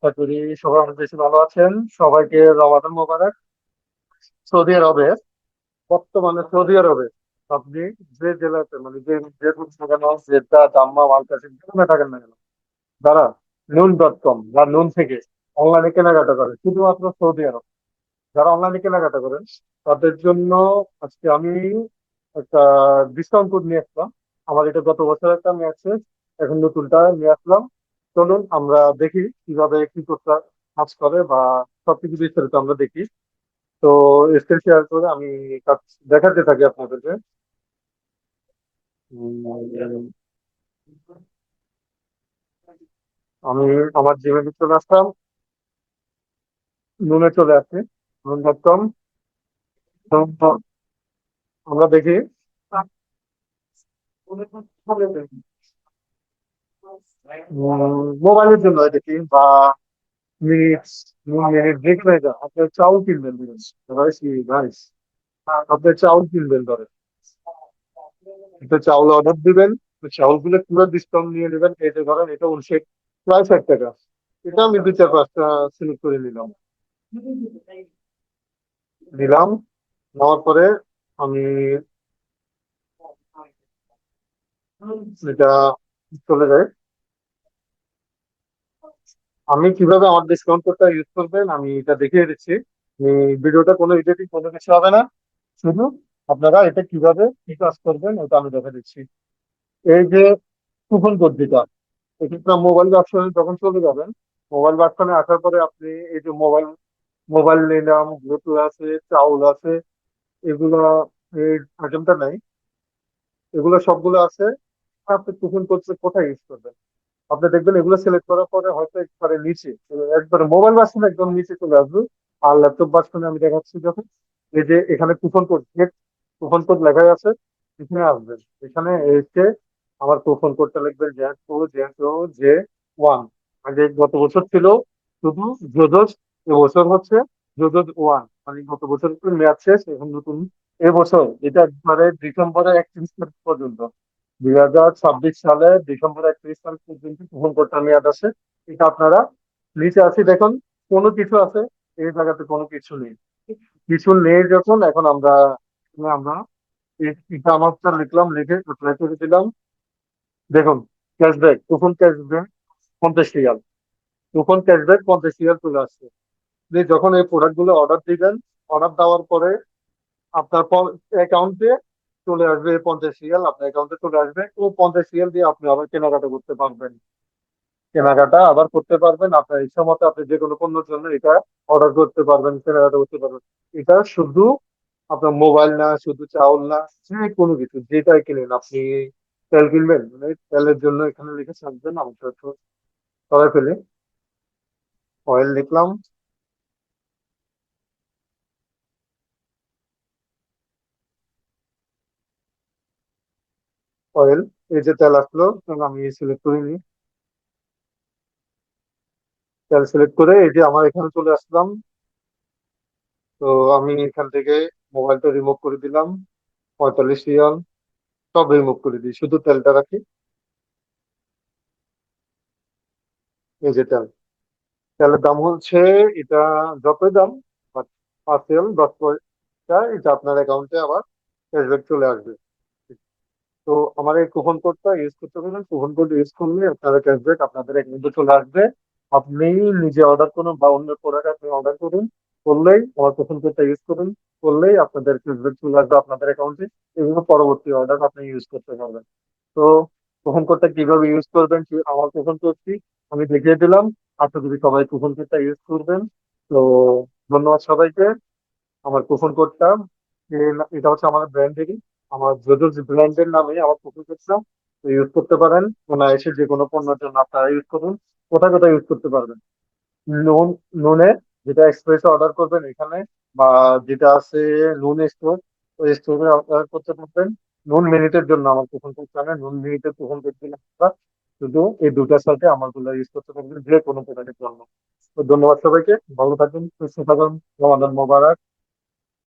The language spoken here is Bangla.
আশা করি সবাই অনেক বেশি ভালো আছেন। সবাইকে রমাদান মোবারক। সৌদি আরবে, বর্তমানে সৌদি আরবে আপনি যে জেলাতে মানে যে থাকেন, জেদ্দা, দাম্মাম, আল কাসিম যেখানে থাকেন না কেন, যারা নুন.কম বা নুন থেকে অনলাইনে কেনাকাটা করে, শুধুমাত্র সৌদি আরব যারা অনলাইনে কেনাকাটা করেন তাদের জন্য আজকে আমি একটা ডিসকাউন্ট কোড নিয়ে আসলাম। আমার এটা গত বছর একটা আমি অ্যাক্সেস, এখন নতুনটা নিয়ে আসলাম। চলুন আমরা দেখি কিভাবে কি করতে কাজ করে বা সবকিছু বিস্তারিত আমরা দেখি। তো স্ক্রিন শেয়ার করে আমি কাজ দেখাতে থাকি আপনাদেরকে। উম, আমি আমার জিমেলে চলে আসলাম, নুনে চলে আসছি, নুন.কম। আমরা দেখি মোবাইলের জন্য দেখি বা মিনিট মিনিট দেখবে, যা আপনি চাউল কিনবেন, রাইস রাইস আপনি চাউল কিনবেন ধরে, একটা চাউল অর্ডার দিবেন। ওই চাউলগুলো পুরো ডিসকাউন্ট নিয়ে নেবেন। এই যে ধরেন এটা 59 টাকা, এটা আমি 2-4-5টা সিলেক্ট করে নিলাম। নিলাম, নেওয়ার পরে আমি এটা চলে যাই। আমি কিভাবে আমার ডিসকাউন্ট কোডটা ইউজ করবেন আমি এটা দেখিয়ে দিচ্ছি। ভিডিওটা কোনো এডিটিং কোনো কিছু হবে না, শুধু আপনারা এটা কিভাবে কি কাজ করবেন ওটা আমি দেখে দিচ্ছি। এই যে কুপন পদ্ধতিটা, এক্ষেত্রে মোবাইল ব্যবসায় যখন চলে যাবেন, মোবাইল ব্যবসায় আসার পরে আপনি এই যে মোবাইল মোবাইল নিলাম, ব্লুটুথ আছে, চাউল আছে, এগুলো এই আইটেমটা নাই, এগুলো সবগুলো আছে। আপনি কুপন করছে কোথায় ইউজ করবেন, আপনি দেখবেন এগুলো সিলেক্ট করার পরে হয়তো একবারে নিচে, একবারে মোবাইল ভার্সন একদম নিচে চলে আসবে। আর ল্যাপটপ ভার্সনে আমি দেখাচ্ছি যখন, এই যে এখানে কুপন কোড, কুপন কোড লেখাই আছে, এখানে আসবেন। এখানে এসে আমার কুপন কোডটা লিখবেন, জে ওয়ান। আগে গত বছর ছিল শুধু যোজস, এবছর হচ্ছে যোজস 1, মানে গত বছর মেয়াদ শেষ, এখন নতুন এবছর এটা একবারে ডিসেম্বরের 31 তারিখ পর্যন্ত, 2026 সালে ডিসেম্বর 31 তারিখ পর্যন্ত কুপন কোডটা মেয়াদ আছে। এটা আপনারা নিচে আছে দেখুন, কোনো কিছু আছে, এই জায়গাতে কোনো কিছু নেই। কিছু নেই যখন, এখন আমরা আমরা এটা আমারটা লিখলাম, লিখে অ্যাপ্লাই করে দিলাম। দেখুন, cashback, coupon cashback 50 Real, coupon cashback 50 Real চলে আসছে। আপনি যখন এই প্রোডাক্ট গুলো অর্ডার দিবেন, অর্ডার দেওয়ার পরে আপনার অ্যাকাউন্টে চলে আসবে 50 রিয়াল, আপনার অ্যাকাউন্টে চলে আসবে। ও 50 রিয়াল দিয়ে আপনি আবার কেনাকাটা করতে পারবেন, কেনাকাটা আবার করতে পারবেন আপনার ইচ্ছা মতো। আপনি যে কোনো পণ্যের জন্য এটা অর্ডার করতে পারবেন, কেনাকাটা করতে পারবেন। এটা শুধু আপনার মোবাইল না, শুধু চাউল না, যে কোনো কিছু যেটাই কিনেন আপনি। তেল কিনবেন, মানে তেলের জন্য এখানে লিখে থাকবেন, আমি তো একটু সরাই ফেলি, অয়েল লিখলাম। অয়েল, এই যে তেল আসলো, তাহলে আমি সিলেক্ট করে নিই। তেল সিলেক্ট করে এই যে আমার এখানে চলে আসলাম। তো আমি এখান থেকে মোবাইলটা রিমুভ করে দিলাম, 45 রিয়াল সব রিমুভ করে দিই, শুধু তেলটা রাখি। এই যে তেল, তেলের দাম হচ্ছে এটা, যতই দাম, বাট 5 রিয়াল 10 পয়সা, এটা আপনার অ্যাকাউন্টে আবার ক্যাশব্যাক চলে আসবে। তো আমার এই কুপন কোডটা ইউজ করতে পারেন, কুপন কোড ইউজ করলে আপনারা ক্যাশব্যাক আপনাদের অ্যাকাউন্টে চলে আসবে। আপনি নিজে অর্ডার করুন বা অন্য প্রোডাক্ট আপনি অর্ডার করুন, করলেই আমার কুপন কোডটা ইউজ করুন, করলেই আপনাদের ক্যাশব্যাক চলে আসবে আপনাদের অ্যাকাউন্টে। এগুলো পরবর্তী অর্ডার আপনি ইউজ করতে পারবেন। তো কুপন কোডটা কিভাবে ইউজ করবেন, আমার কুপন কোডটি আমি দেখিয়ে দিলাম। আশা করি সবাই কুপন কোডটা ইউজ করবেন। তো ধন্যবাদ সবাইকে। আমার কুপন কোডটা, এটা হচ্ছে আমার ব্র্যান্ডেরই, আমার যদুর ব্র্যান্ডের নামে আমার কুপন কোডটা ইউজ করতে পারেন। এসে যে কোনো পণ্যের জন্য আপনারা ইউজ করুন। কোথায় কোথায় ইউজ করতে পারবেন, নুন, নুনে যেটা এক্সপ্রেস অর্ডার করবেন এখানে, বা যেটা আছে নুন স্টোর, ওই স্টোরে অর্ডার করতে পারবেন। নুন মিনিটের জন্য আমার কুপন কোড জানেন, নুন মিনিটের কুপন কোড দিলে আপনারা শুধু এই দুটার সাথে আমার গুলো ইউজ করতে পারবেন যে কোনো প্রোডাক্টের জন্য। তো ধন্যবাদ সবাইকে, ভালো থাকুন, সুস্থ থাকুন, রমাদান মোবারক।